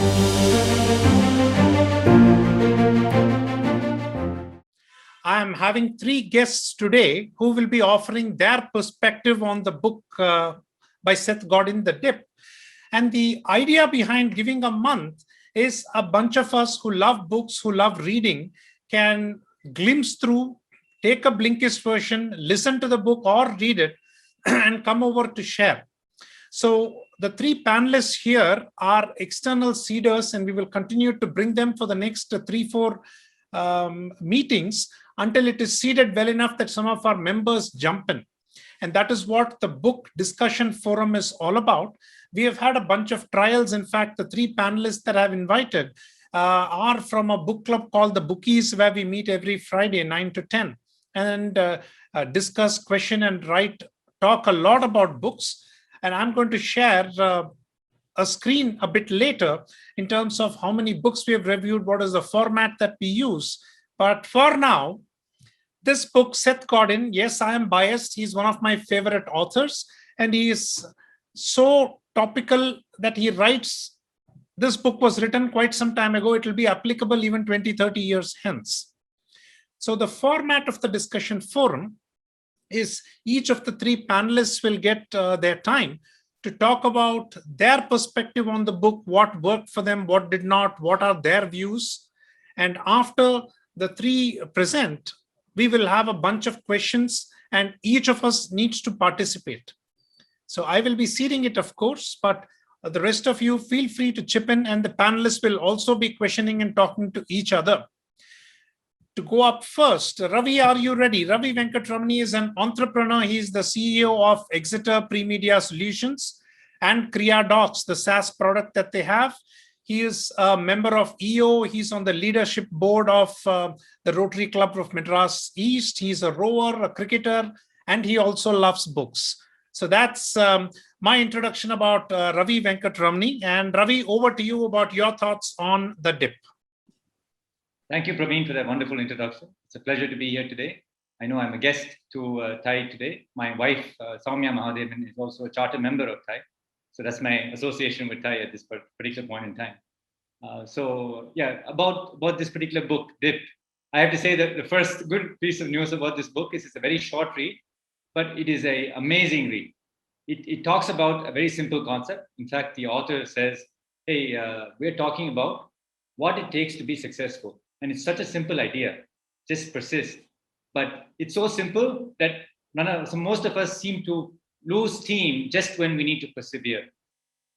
I am having three guests today who will be offering their perspective on the book by Seth Godin, The Dip. And the idea behind giving a month is a bunch of us who love books, who love reading, can glimpse through, take a Blinkist version, listen to the book or read it, and come over to share. So the three panelists here are external seeders, and we will continue to bring them for the next 3-4 meetings until it is seeded well enough that some of our members jump in. And that is what the book discussion forum is all about. We have had a bunch of trials. In fact, the three panelists that I've invited are from a book club called the Bookies, where we meet every Friday, 9 to 10, and discuss, question, and write, talk a lot about books. And I'm going to share a screen a bit later in terms of how many books we have reviewed, what is the format that we use. But for now, this book, Seth Godin, yes, I am biased. He's one of my favorite authors, and he is so topical that he writes. This book was written quite some time ago. It will be applicable even 20, 30 years hence. So the format of the discussion forum is each of the three panelists will get their time to talk about their perspective on the book, what worked for them, what did not, what are their views. And after the three present, we will have a bunch of questions, and each of us needs to participate. So I will be seeding it, of course, but the rest of you feel free to chip in, and the panelists will also be questioning and talking to each other. To go up first, Ravi, are you ready? Ravi Venkatramani is an entrepreneur. He is the CEO of Exeter Premedia Solutions and Kriya Docs, the SaaS product that they have. He is a member of EO. He's on the leadership board of the Rotary Club of Madras East. He's a rower, a cricketer, and he also loves books. So that's my introduction about Ravi Venkatramani. And Ravi, over to you about your thoughts on the dip. Thank you, Pravin, for that wonderful introduction. It's a pleasure to be here today. I know I'm a guest to TiE today. My wife, Soumya Mahadevan, is also a charter member of TiE. So that's my association with TiE at this particular point in time. So yeah, about this particular book, Dip, I have to say that the first good piece of news about this book is it's a very short read, but it is an amazing read. It talks about a very simple concept. In fact, the author says, hey, we're talking about what it takes to be successful. And it's such a simple idea, just persist. But it's so simple that most of us seem to lose steam just when we need to persevere.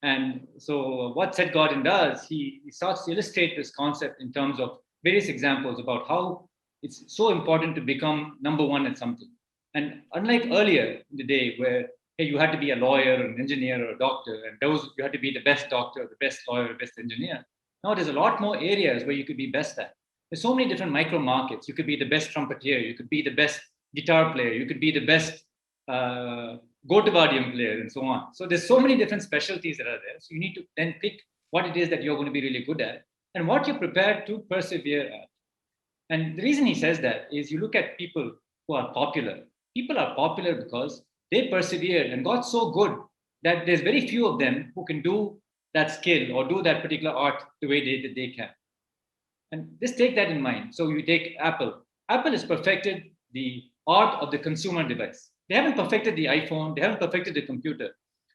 And so what Seth Godin does, he starts to illustrate this concept in terms of various examples about how it's so important to become number one at something. And unlike earlier in the day where hey, you had to be a lawyer or an engineer or a doctor, and you had to be the best doctor, the best lawyer, the best engineer. Now there's a lot more areas where you could be best at. There's so many different micro markets. You could be the best trumpeter, you could be the best guitar player, you could be the best Gotavadium player, and so on. So there's so many different specialties that are there. So you need to then pick what it is that you're going to be really good at and what you're prepared to persevere at. And the reason he says that is you look at people who are popular. People are popular because they persevered and got so good that there's very few of them who can do that skill or do that particular art the way they can. And just take that in mind. So you take Apple. Apple has perfected the art of the consumer device. They haven't perfected the iPhone. They haven't perfected the computer.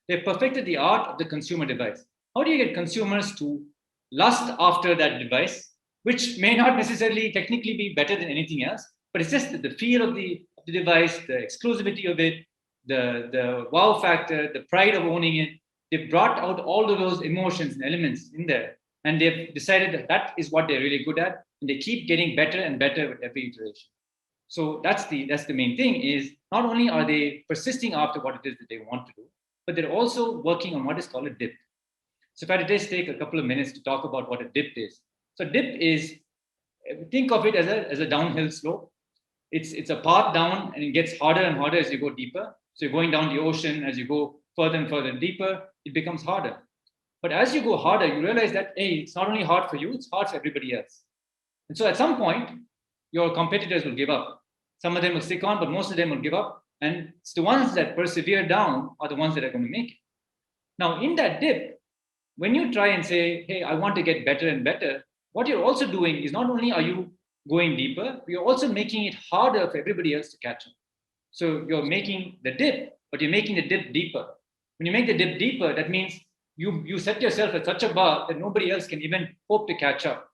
They've perfected the art of the consumer device. How do you get consumers to lust after that device, which may not necessarily technically be better than anything else, but it's just the feel of the device, the exclusivity of it, the wow factor, the pride of owning it. They've brought out all of those emotions and elements in there. And they've decided that is what they're really good at. And they keep getting better and better with every iteration. So that's the main thing is not only are they persisting after what it is that they want to do, but they're also working on what is called a dip. So if I had to just take a couple of minutes to talk about what a dip is. So dip is, think of it as a downhill slope. It's a path down and it gets harder and harder as you go deeper. So you're going down the ocean, as you go further and further deeper, it becomes harder. But as you go harder, you realize that, hey, it's not only hard for you, it's hard for everybody else. And so at some point, your competitors will give up. Some of them will stick on, but most of them will give up. And it's the ones that persevere down are the ones that are going to make it. Now, in that dip, when you try and say, hey, I want to get better and better, what you're also doing is not only are you going deeper, you're also making it harder for everybody else to catch up. So you're making the dip, but you're making the dip deeper. When you make the dip deeper, that means you set yourself at such a bar that nobody else can even hope to catch up.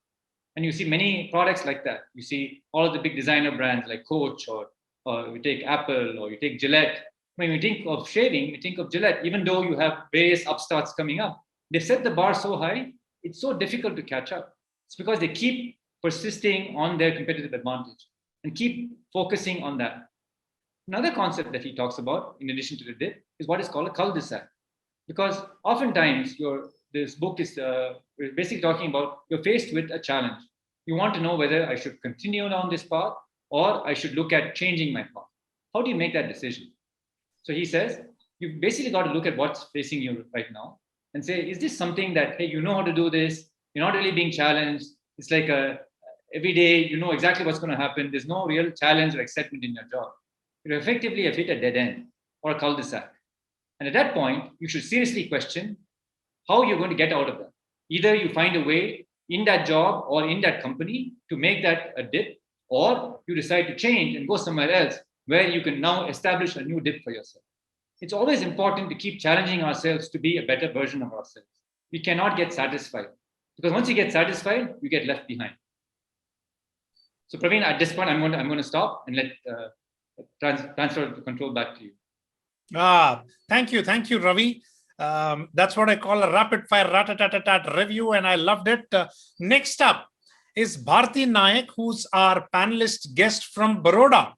And you see many products like that. You see all of the big designer brands like Coach, or you take Apple, or you take Gillette. When you think of shaving, you think of Gillette, even though you have various upstarts coming up. They've set the bar so high, it's so difficult to catch up. It's because they keep persisting on their competitive advantage and keep focusing on that. Another concept that he talks about, in addition to the dip, is what is called a cul-de-sac. Because oftentimes this book is basically talking about you're faced with a challenge. You want to know whether I should continue on this path or I should look at changing my path. How do you make that decision? So he says, you've basically got to look at what's facing you right now and say, is this something that, hey, you know how to do this? You're not really being challenged. It's like every day, you know exactly what's going to happen. There's no real challenge or excitement in your job. You effectively have hit a dead end or a cul-de-sac. And at that point, you should seriously question how you're going to get out of that. Either you find a way in that job or in that company to make that a dip, or you decide to change and go somewhere else where you can now establish a new dip for yourself. It's always important to keep challenging ourselves to be a better version of ourselves. We cannot get satisfied, because once you get satisfied, you get left behind. So Pravin, at this point, I'm going to stop and let transfer the control back to you. Thank you, Ravi. That's what I call a rapid fire rat-a-tat-tat review, and I loved it. Next up is Bharti Nayak, who's our panelist guest from Baroda.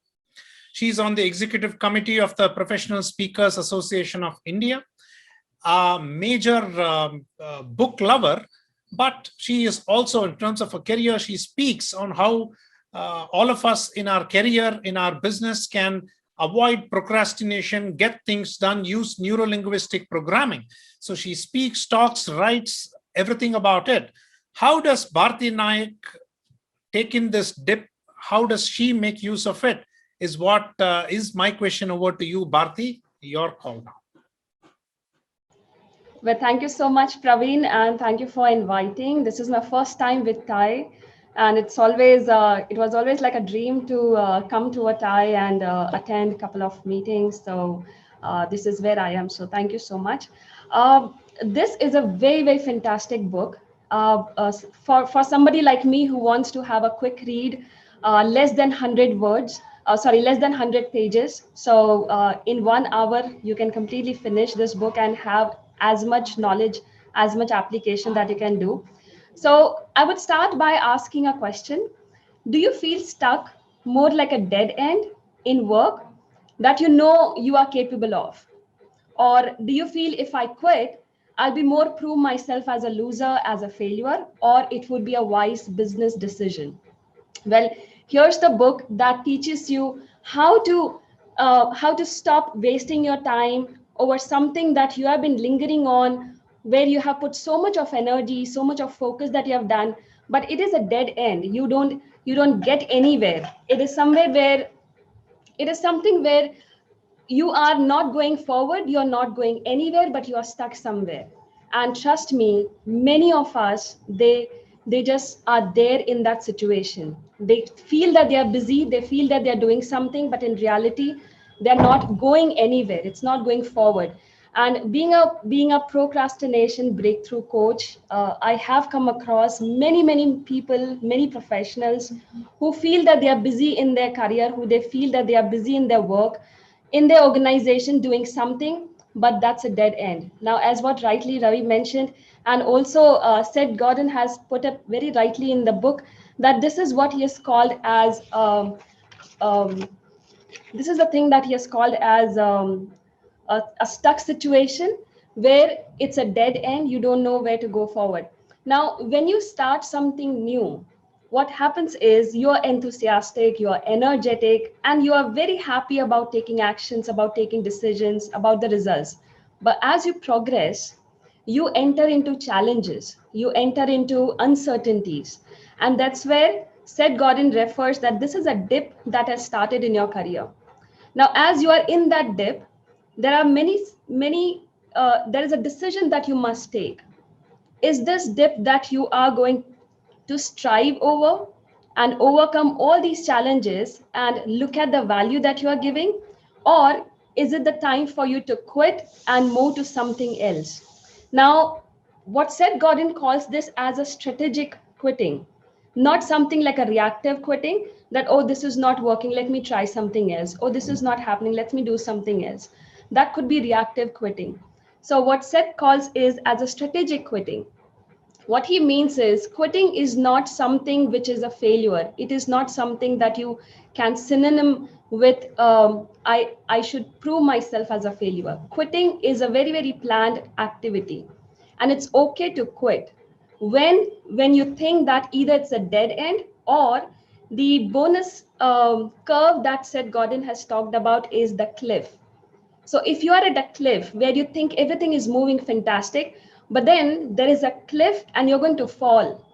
She's on the executive committee of the Professional Speakers Association of India, a major book lover, but she is also, in terms of her career, she speaks on how all of us in our career, in our business, can avoid procrastination, get things done, use neuro-linguistic programming. So she speaks, talks, writes, everything about it. How does Bharti Nayak take in this dip? How does she make use of it? Is what is my question over to you, Bharti. Your call now. Well, thank you so much, Pravin, and thank you for inviting. This is my first time with TiE, and it was always like a dream to come to a TiE and attend a couple of meetings. So this is where I am. So thank you so much. This is a very, very fantastic book for somebody like me who wants to have a quick read, less than 100 words. Less than 100 pages. So in 1 hour, you can completely finish this book and have as much knowledge, as much application that you can do. So I would start by asking a question. Do you feel stuck more like a dead end in work that you know you are capable of? Or do you feel if I quit, I'll be more prove myself as a loser, as a failure, or it would be a wise business decision? Well, here's the book that teaches you how to stop wasting your time over something that you have been lingering on, where you have put so much of energy, so much of focus that you have done, but it is a dead end. You don't get anywhere. It is something where you are not going forward, you're not going anywhere, but you are stuck somewhere. And trust me, many of us, they just are there in that situation. They feel that they are busy, they feel that they're doing something, but in reality, they're not going anywhere. It's not going forward. And being a procrastination breakthrough coach, I have come across many people, many professionals who feel that they are busy in their career, who they feel that they are busy in their work, in their organization doing something, but that's a dead end. Now, as what rightly Ravi mentioned, and also Seth Godin has put up very rightly in the book, that this is what he has called as, this is the thing that he has called as a stuck situation where it's a dead end, you don't know where to go forward. Now, when you start something new, what happens is you're enthusiastic, you're energetic, and you are very happy about taking actions, about taking decisions, about the results. But as you progress, you enter into challenges, you enter into uncertainties. And that's where Seth Godin refers that this is a dip that has started in your career. Now, as you are in that dip, there are there is a decision that you must take. is this dip that you are going to strive over and overcome all these challenges and look at the value that you are giving? Or is it the time for you to quit and move to something else? Now, what Seth Godin calls this as a strategic quitting, not something like a reactive quitting that, oh, this is not working, let me try something else. Oh, this is not happening, let me do something else. That could be reactive quitting. So what Seth calls is as a strategic quitting. What he means is quitting is not something which is a failure. It is not something that you can synonym with I should prove myself as a failure. Quitting is a very, very planned activity, and it's okay to quit when you think that either it's a dead end or the bonus curve that Seth Godin has talked about is the cliff. So if you are at a cliff where you think everything is moving fantastic, but then there is a cliff and you're going to fall.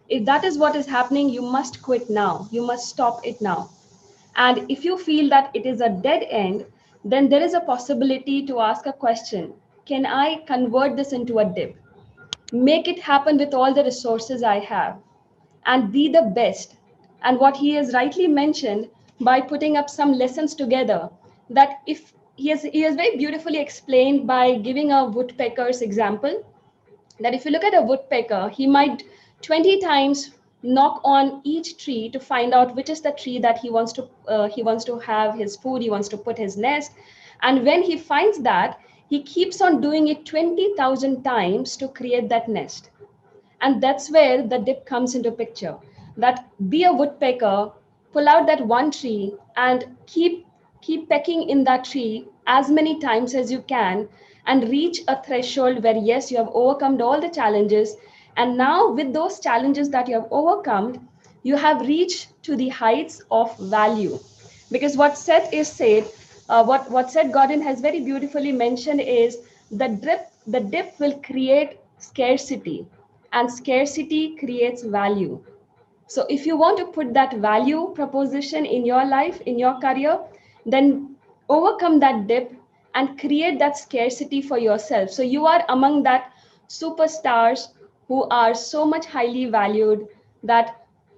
If that is what is happening, you must quit now. You must stop it now. And if you feel that it is a dead end, then there is a possibility to ask a question. Can I convert this into a dip? Make it happen with all the resources I have and be the best. And what he has rightly mentioned by putting up some lessons together, that if he has very beautifully explained by giving a woodpecker's example, that if you look at a woodpecker, he might 20 times knock on each tree to find out which is the tree that he wants to have his food, he wants to put his nest. And when he finds that, he keeps on doing it 20,000 times to create that nest. And that's where the dip comes into picture, that be a woodpecker, pull out that one tree and keep pecking in that tree as many times as you can and reach a threshold where yes, you have overcome all the challenges. And now with those challenges that you have overcome, you have reached to the heights of value. Because what Seth is said, what Seth Godin has very beautifully mentioned is the dip will create scarcity, and scarcity creates value. So if you want to put that value proposition in your life, in your career, then overcome that dip and create that scarcity for yourself. So you are among that superstars who are so much highly valued that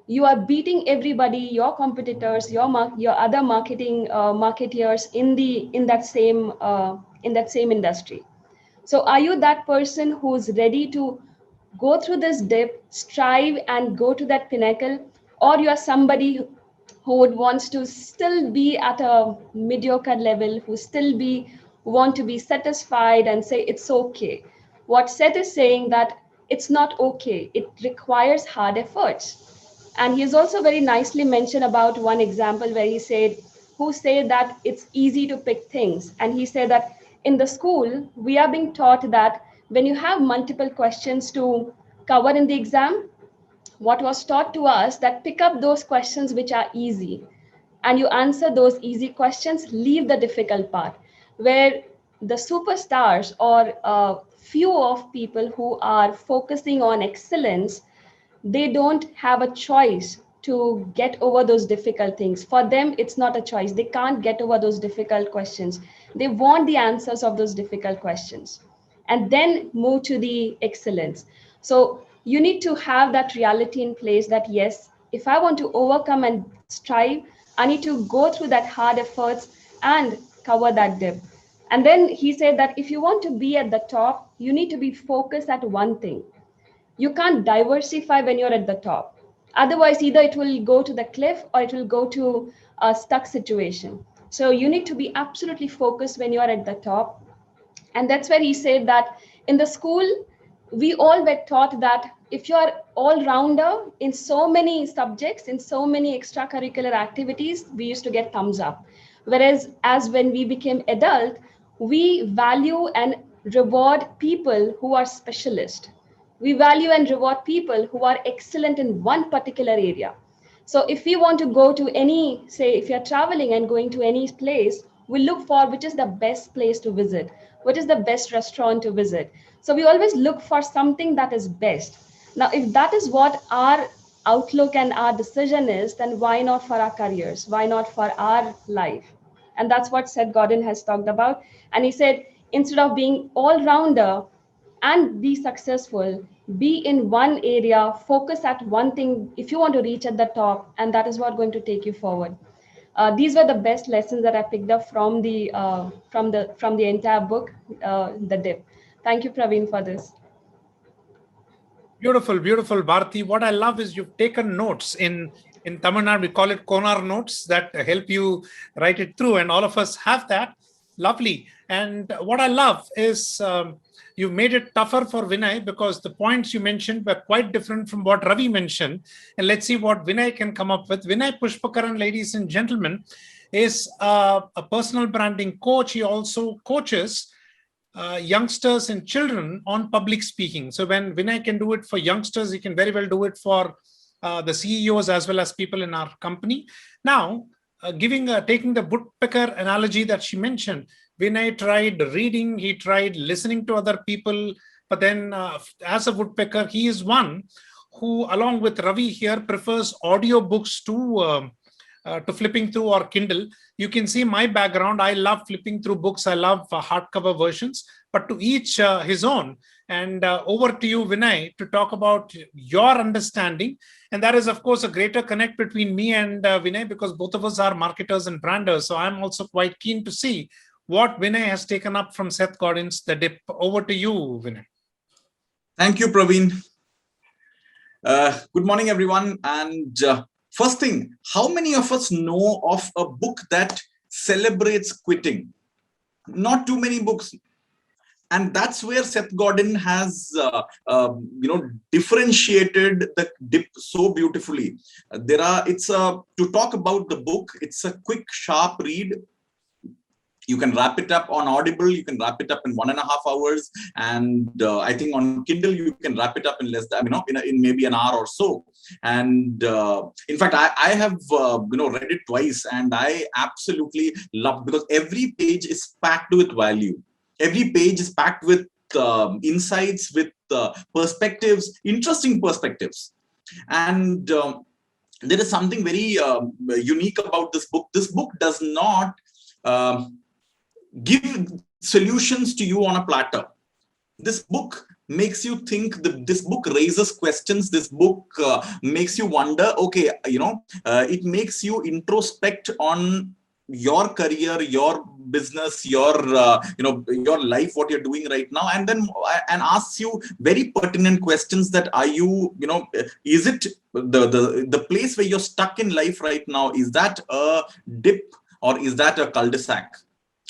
you are beating everybody, your competitors, your other marketeers in that same industry. So are you that person who's ready to go through this dip, strive and go to that pinnacle, or you are somebody who would wants to still be at a mediocre level, who still be want to be satisfied and say it's okay? What Seth is saying that it's not okay. It requires hard efforts. And he has also very nicely mentioned about one example where he said, who say that it's easy to pick things. And he said that in the school, we are being taught that when you have multiple questions to cover in the exam, what was taught to us that pick up those questions which are easy and you answer those easy questions, leave the difficult part. Where the superstars or few of people who are focusing on excellence, they don't have a choice to get over those difficult things. For them, it's not a choice. They can't get over those difficult questions. They want the answers of those difficult questions and then move to the excellence. So you need to have that reality in place that, yes, if I want to overcome and strive, I need to go through that hard efforts and cover that dip. And then he said that if you want to be at the top, you need to be focused at one thing. You can't diversify when you're at the top. Otherwise, either it will go to the cliff or it will go to a stuck situation. So you need to be absolutely focused when you're at the top. And that's where he said that in the school, we all were taught that if you're all-rounder in so many subjects, in so many extracurricular activities, we used to get thumbs up. Whereas as when we became adult, we value and reward people who are specialists. We value and reward people who are excellent in one particular area. So if we want to go to any, say, if you're traveling and going to any place, we look for which is the best place to visit, what is the best restaurant to visit. So we always look for something that is best. Now, if that is what our outlook and our decision is, then why not for our careers? Why not for our life? And that's what Seth Godin has talked about. And he said, instead of being all-rounder and be successful, be in one area, focus at one thing if you want to reach at the top, and that is what's going to take you forward. These were the best lessons that I picked up from the entire book, The Dip. Thank you, Pravin, for this. Beautiful, beautiful, Bharati. What I love is you've taken notes in Tamil Nadu. We call it Konar notes that help you write it through, and all of us have that. Lovely. And what I love is you've made it tougher for Vinay because the points you mentioned were quite different from what Ravi mentioned. And let's see what Vinay can come up with. Vinay Pushpakaran, ladies and gentlemen, is a personal branding coach. He also coaches youngsters and children on public speaking. So when Vinay can do it for youngsters, he can very well do it for the CEOs as well as people in our company. Now, taking the woodpecker analogy that she mentioned, Vinay tried reading, he tried listening to other people, but then as a woodpecker, he is one who, along with Ravi here, prefers audiobooks to flipping through or Kindle. You can see my background. I love flipping through books. I love hardcover versions, but to each his own. And over to you, Vinay, to talk about your understanding. And that is, of course, a greater connect between me and Vinay, because both of us are marketers and branders. So I'm also quite keen to see what Vinay has taken up from Seth Godin's The Dip. Over to you, Vinay. Thank you, Pravin. Good morning, everyone. And first thing, how many of us know of a book that celebrates quitting? Not too many books. And that's where Seth Godin has, differentiated the dip so beautifully. To talk about the book, it's a quick, sharp read. You can wrap it up on Audible. You can wrap it up in 1.5 hours. And I think on Kindle, you can wrap it up in less than, in maybe an hour or so. And in fact, I have, read it twice, and I absolutely love, because every page is packed with value. Every page is packed with insights, with perspectives, interesting perspectives. And there is something very unique about this book. This book does not give solutions to you on a platter. This book makes you think. This book raises questions. This book makes you wonder. Okay, it makes you introspect on your career, your business, your life, what you're doing right now, and asks you very pertinent questions. That are you, is it the place where you're stuck in life right now? Is that a dip, or is that a cul-de-sac,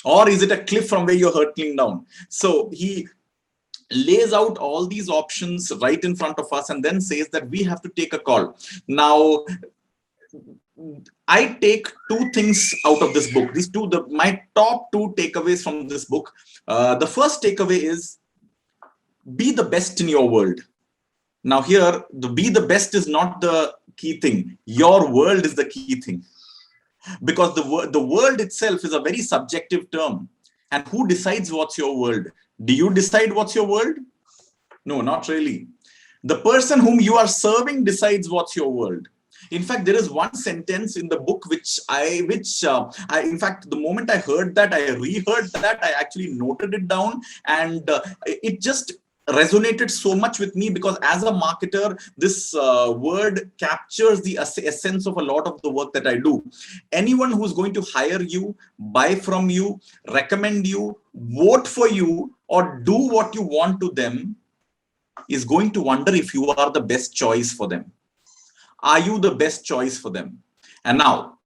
or is it a cliff from where you're hurtling down? So he lays out all these options right in front of us, and then says that we have to take a call. Now, I take two things out of this book. My top two takeaways from this book. The first takeaway is be the best in your world. Now here, be the best is not the key thing. Your world is the key thing. Because the world itself is a very subjective term. And who decides what's your world? Do you decide what's your world? No, not really. The person whom you are serving decides what's your world. In fact, there is one sentence in the book which in fact, the moment I heard that, I reheard that, I actually noted it down, and it just resonated so much with me, because as a marketer, this word captures the essence of a lot of the work that I do. Anyone who's going to hire you, buy from you, recommend you, vote for you, or do what you want to them is going to wonder if you are the best choice for them. Are you the best choice for them? And now,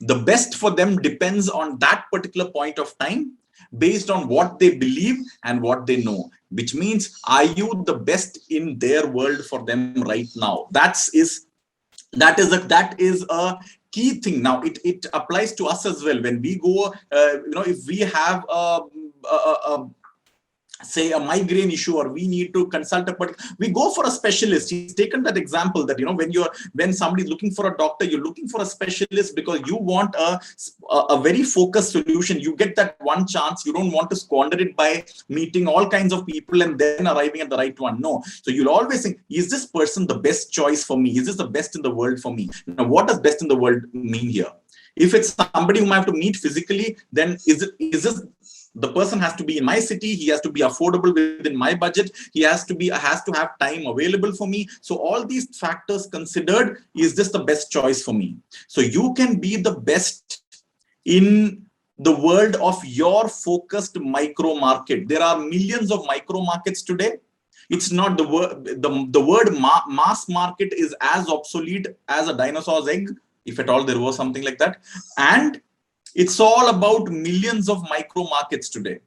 the best for them depends on that particular point of time, based on what they believe and what they know, which means, are you the best in their world for them right now? That is a key thing. Now, it applies to us as well. When we go, if we have say a migraine issue, or we need to consult we go for a specialist. He's taken that example that, when somebody's looking for a doctor, you're looking for a specialist because you want a very focused solution. You get that one chance. You don't want to squander it by meeting all kinds of people and then arriving at the right one. No. So you'll always think, is this person the best choice for me? Is this the best in the world for me? Now, what does best in the world mean here? If it's somebody whom I have to meet physically, then is this The person has to be in my city. He has to be affordable within my budget. He has to have time available for me. So all these factors considered, is this the best choice for me? So you can be the best in the world of your focused micro market. There are millions of micro markets today. It's not the word, the word mass market is as obsolete as a dinosaur's egg, if at all there was something like that. And it's all about millions of micro markets today.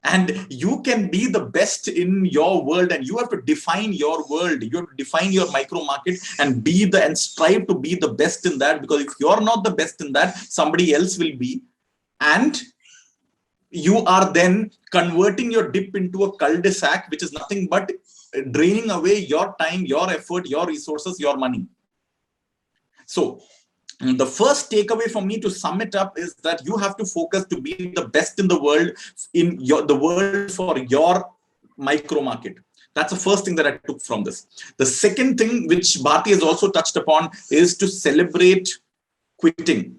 And you can be the best in your world, and you have to define your world. You have to define your micro market and strive to be the best in that, because if you're not the best in that, somebody else will be. And you are then converting your dip into a cul-de-sac, which is nothing but draining away your time, your effort, your resources, your money. So the first takeaway for me to sum it up is that you have to focus to be the best in the world, the world for your micro market. That's the first thing that I took from this. The second thing, which Bharti has also touched upon, is to celebrate quitting.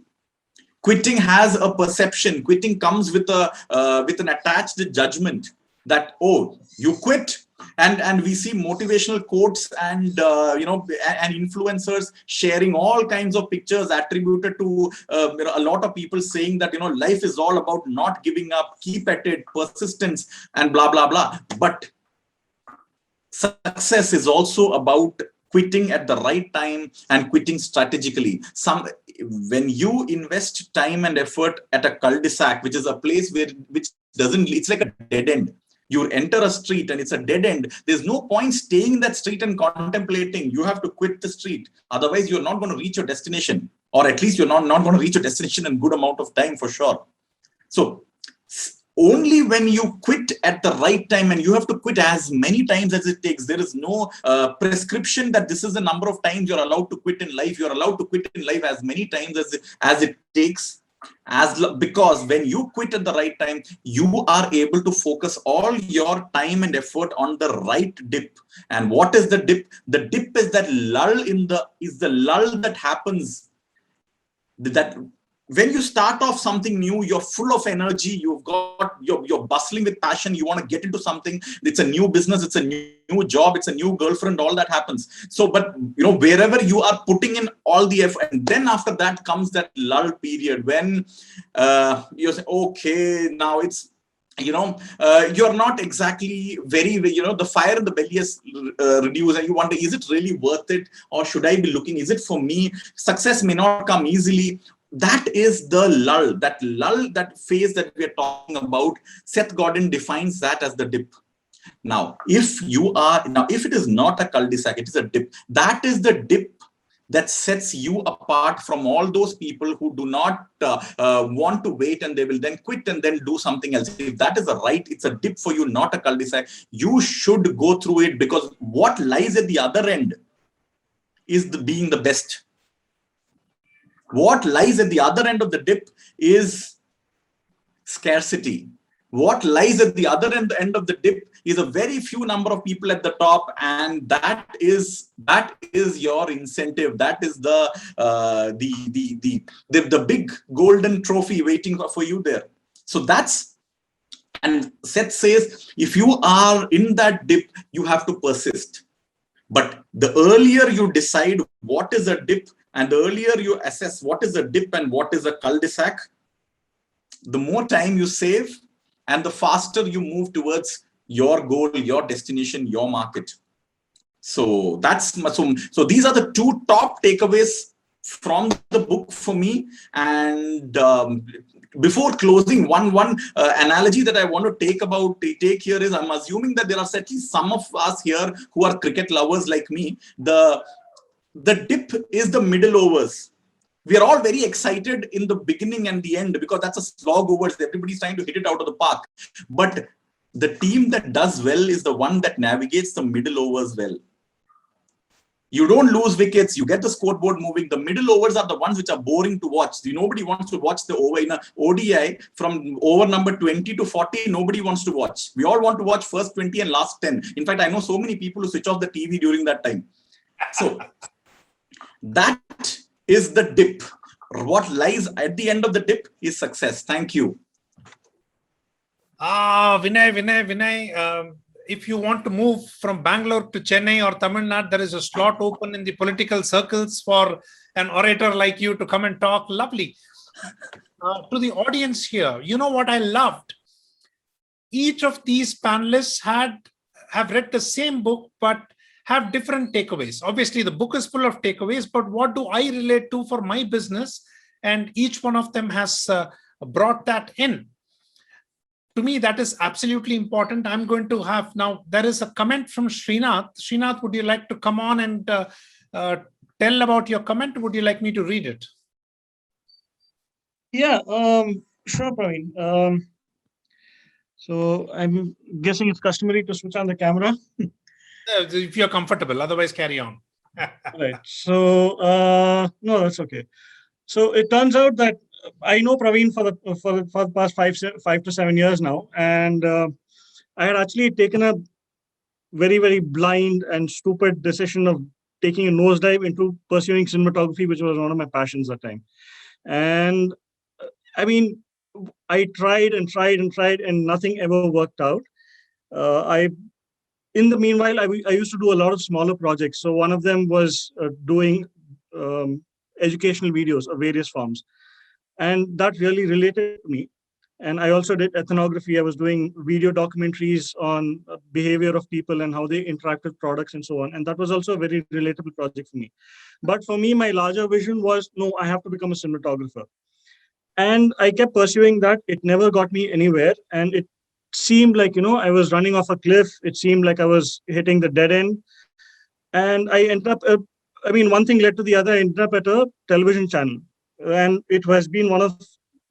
Quitting has a perception. Quitting comes with an attached judgment that, oh, you quit. And we see motivational quotes and and influencers sharing all kinds of pictures attributed to a lot of people saying that life is all about not giving up, keep at it, persistence, and blah blah blah. But success is also about quitting at the right time and quitting strategically. When you invest time and effort at a cul-de-sac, which is a place it's like a dead end. You enter a street and it's a dead end. There's no point staying in that street and contemplating. You have to quit the street. Otherwise, you're not going to reach your destination, or at least you're not going to reach your destination in a good amount of time for sure. So only when you quit at the right time, and you have to quit as many times as it takes. There is no prescription that this is the number of times you're allowed to quit in life. You're allowed to quit in life as many times as it takes. Because when you quit at the right time, you are able to focus all your time and effort on the right dip. And what is the dip? The dip is that lull that happens, that when you start off something new, you're full of energy, you're bustling with passion, you want to get into something. It's a new business, it's a new job, it's a new girlfriend, all that happens. So, but wherever you are putting in all the effort, and then after that comes that lull period when you say, okay, now it's you're not exactly the fire in the belly is reduced, and you wonder, is it really worth it, or should I be looking, is it for me? Success may not come easily. That is the lull, that phase that we are talking about. Seth Godin defines that as the dip. Now, if it is not a cul-de-sac, it is a dip. That is the dip that sets you apart from all those people who do not want to wait, and they will then quit and then do something else. If that is it's a dip for you, not a cul-de-sac, you should go through it, because what lies at the other end is being the best. What lies at the other end of the dip is scarcity. What lies at the other end of the dip is a very few number of people at the top, and that is your incentive. That is the big golden trophy waiting for you there. So and Seth says, if you are in that dip, you have to persist. But the earlier you decide what is a dip, and the earlier you assess what is a dip and what is a cul-de-sac, the more time you save and the faster you move towards your goal, your destination, your market. So so these are the two top takeaways from the book for me. And before closing, one analogy that I want to take here is, I'm assuming that there are at least some of us here who are cricket lovers like me. The dip is the middle overs. We are all very excited in the beginning and the end, because that's a slog overs. Everybody's trying to hit it out of the park. But the team that does well is the one that navigates the middle overs well. You don't lose wickets. You get the scoreboard moving. The middle overs are the ones which are boring to watch. Nobody wants to watch the over in a ODI from over number 20 to 40. Nobody wants to watch. We all want to watch first 20 and last 10. In fact, I know so many people who switch off the TV during that time. So that is the dip. What lies at the end of the dip is success. Thank you. Vinay. If you want to move from Bangalore to Chennai or Tamil Nadu, there is a slot open in the political circles for an orator like you to come and talk. Lovely. To the audience here, you know what I loved? Each of these panelists have read the same book, but have different takeaways. Obviously, the book is full of takeaways, but what do I relate to for my business? And each one of them has brought that in. To me, that is absolutely important. I'm going to have now, there is a comment from Srinath. Srinath, would you like to come on and tell about your comment? Would you like me to read it? Yeah, sure, Pravin. So I'm guessing it's customary to switch on the camera. If you're comfortable, otherwise carry on. Right. So no, that's okay. So it turns out that I know Pravin for the past 5 to 7 years now, and I had actually taken a very blind and stupid decision of taking a nosedive into pursuing cinematography, which was one of my passions at the time. And I mean, I tried and nothing ever worked out. In the meanwhile, I used to do a lot of smaller projects. So one of them was doing educational videos of various forms. And that really related to me. And I also did ethnography. I was doing video documentaries on behavior of people and how they interact with products and so on. And that was also a very relatable project for me. But for me, my larger vision was, no, I have to become a cinematographer. And I kept pursuing that. It never got me anywhere. And it seemed like, I was running off a cliff. It seemed like I was hitting the dead end. And I ended up, one thing led to the other. I ended up at a television channel. And it has been one of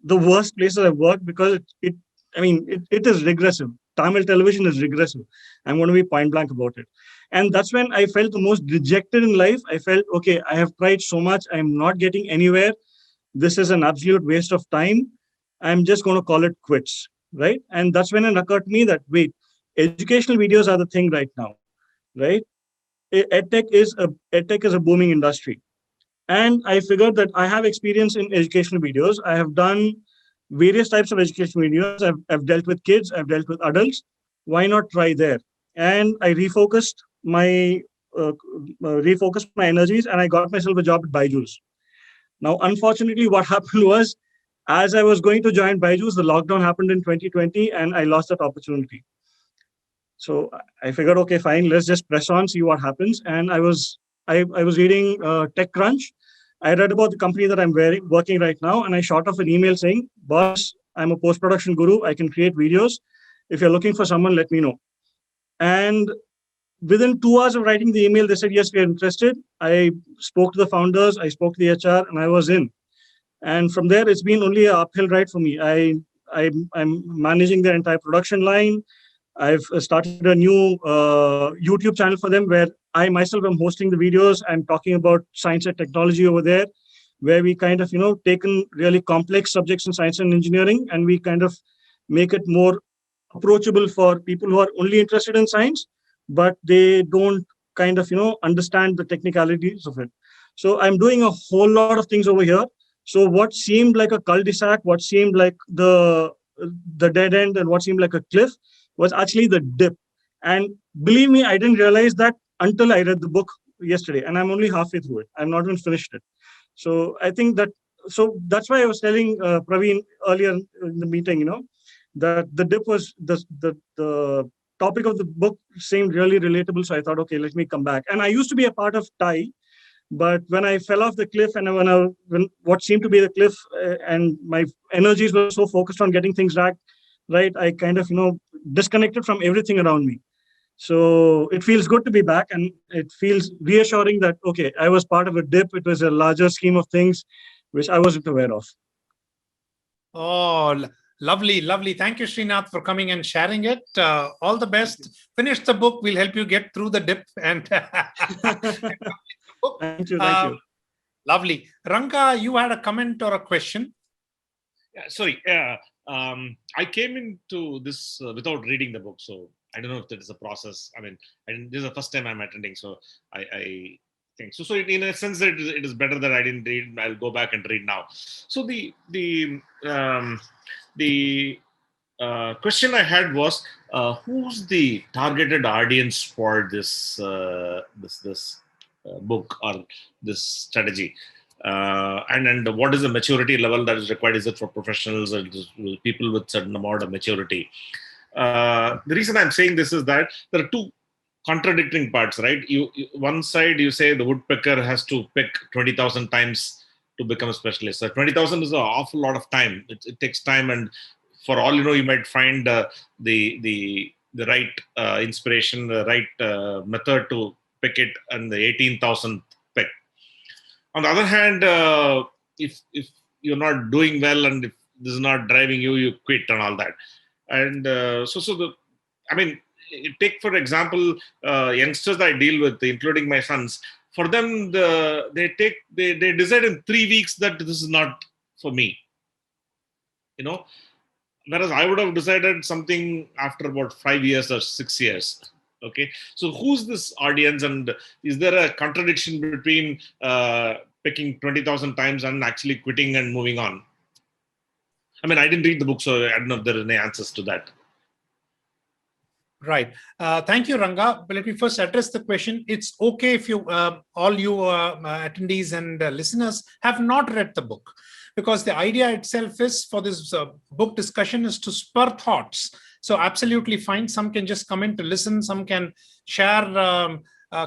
the worst places I've worked because it is regressive. Tamil television is regressive. I'm going to be point blank about it. And that's when I felt the most dejected in life. I felt, okay, I have tried so much. I'm not getting anywhere. This is an absolute waste of time. I'm just going to call it quits, right? And that's when it occurred to me that, wait, educational videos are the thing right now, right? EdTech is a booming industry. And I figured that I have experience in educational videos. I have done various types of educational videos. I've dealt with kids. I've dealt with adults. Why not try there? And I refocused my energies, and I got myself a job at Byju's. Now, unfortunately, what happened was, as I was going to join Byju's, the lockdown happened in 2020, and I lost that opportunity. So I figured, okay, fine, let's just press on, see what happens. And I was reading TechCrunch. I read about the company that I'm working right now, and I shot off an email saying, boss, I'm a post-production guru. I can create videos. If you're looking for someone, let me know. And within 2 hours of writing the email, they said, yes, we are interested. I spoke to the founders, I spoke to the HR, and I was in. And from there, it's been only an uphill ride for me. I'm managing their entire production line. I've started a new YouTube channel for them where I myself am hosting the videos. I'm talking about science and technology over there, where we kind of, taken really complex subjects in science and engineering, and we kind of make it more approachable for people who are only interested in science, but they don't kind of, understand the technicalities of it. So I'm doing a whole lot of things over here. So what seemed like a cul-de-sac, what seemed like the dead end, and what seemed like a cliff was actually the dip. And believe me, I didn't realize that until I read the book yesterday, and I'm only halfway through it. I've not even finished it. So I think that's why I was telling Pravin earlier in the meeting, that the dip was the topic of the book seemed really relatable. So I thought, okay, let me come back. And I used to be a part of TiE, but when I fell off the cliff, and when what seemed to be the cliff, and my energies were so focused on getting things right, I kind of, disconnected from everything around me. So it feels good to be back, and it feels reassuring that, okay, I was part of a dip. It was a larger scheme of things, which I wasn't aware of. Oh, lovely. Thank you, Srinath, for coming and sharing it. All the best. Finish the book. We'll help you get through the dip. And Thank you. Lovely. Ranga, you had a comment or a question? Yeah, sorry. I came into this without reading the book, so I don't know if that is a process. This is the first time I'm attending, so I think so. So in a sense, that it is better that I didn't read. I'll go back and read now. So the question I had was, who's the targeted audience for this book or this strategy? And what is the maturity level that is required? Is it for professionals or people with certain amount of maturity? The reason I'm saying this is that there are two contradicting parts, right? One side you say the woodpecker has to pick 20,000 times to become a specialist. So 20,000 is an awful lot of time. It takes time, and for all you know, you might find the right inspiration, the right method to pick it, and the 18,000th pick. On the other hand, if you're not doing well and if this is not driving you, you quit and all that. And take for example, youngsters that I deal with, including my sons. For them, they decide in 3 weeks that this is not for me. Whereas I would have decided something after about 5 years or 6 years. Okay, so who's this audience, and is there a contradiction between picking 20,000 times and actually quitting and moving on? I mean, I didn't read the book, so I don't know if there are any answers to that. Right. Thank you, Ranga. But let me first address the question. It's okay if you, all you attendees and listeners have not read the book, because the idea itself is for this book discussion is to spur thoughts. So absolutely fine. Some can just come in to listen. Some can share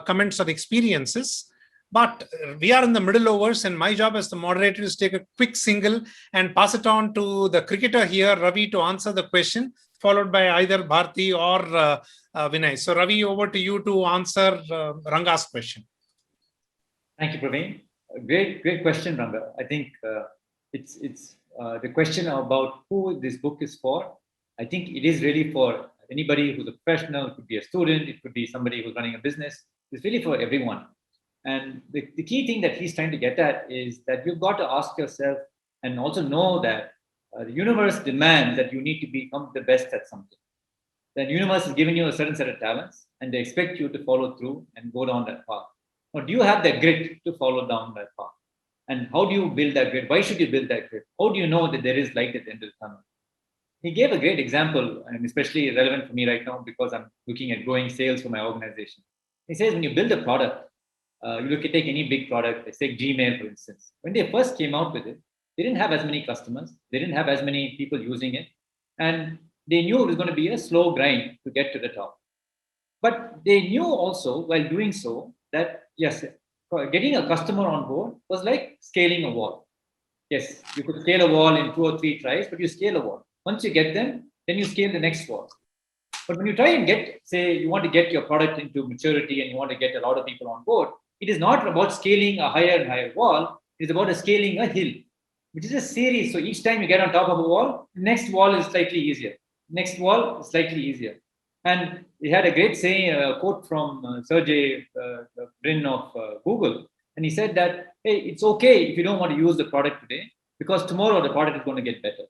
comments or experiences. But we are in the middle overs, and my job as the moderator is to take a quick single and pass it on to the cricketer here, Ravi, to answer the question, followed by either Bharti or Vinay. So Ravi, over to you to answer Ranga's question. Thank you, Pravin. Great question, Ranga. I think it's the question about who this book is for. I think it is really for anybody who's a professional. It could be a student. It could be somebody who's running a business. It's really for everyone. And the key thing that he's trying to get at is that you've got to ask yourself and also know that the universe demands that you need to become the best at something. The universe has given you a certain set of talents, and they expect you to follow through and go down that path. Now, do you have the grit to follow down that path? And how do you build that grit? Why should you build that grit? How do you know that there is light at the end of the tunnel? He gave a great example, and especially relevant for me right now because I'm looking at growing sales for my organization. He says when you build a product, you take any big product, let's take Gmail, for instance. When they first came out with it, they didn't have as many customers. They didn't have as many people using it. And they knew it was going to be a slow grind to get to the top. But they knew also, while doing so, that yes, getting a customer on board was like scaling a wall. Yes, you could scale a wall in 2 or 3 tries, but you scale a wall. Once you get them, then you scale the next wall. But when you try and say you want to get your product into maturity and you want to get a lot of people on board, it is not about scaling a higher and higher wall. It is about scaling a hill, which is a series. So each time you get on top of a wall, the next wall is slightly easier. Next wall is slightly easier. And he had a great saying, a quote from Sergey Brin of Google. And he said that, hey, it's okay if you don't want to use the product today, because tomorrow the product is going to get better,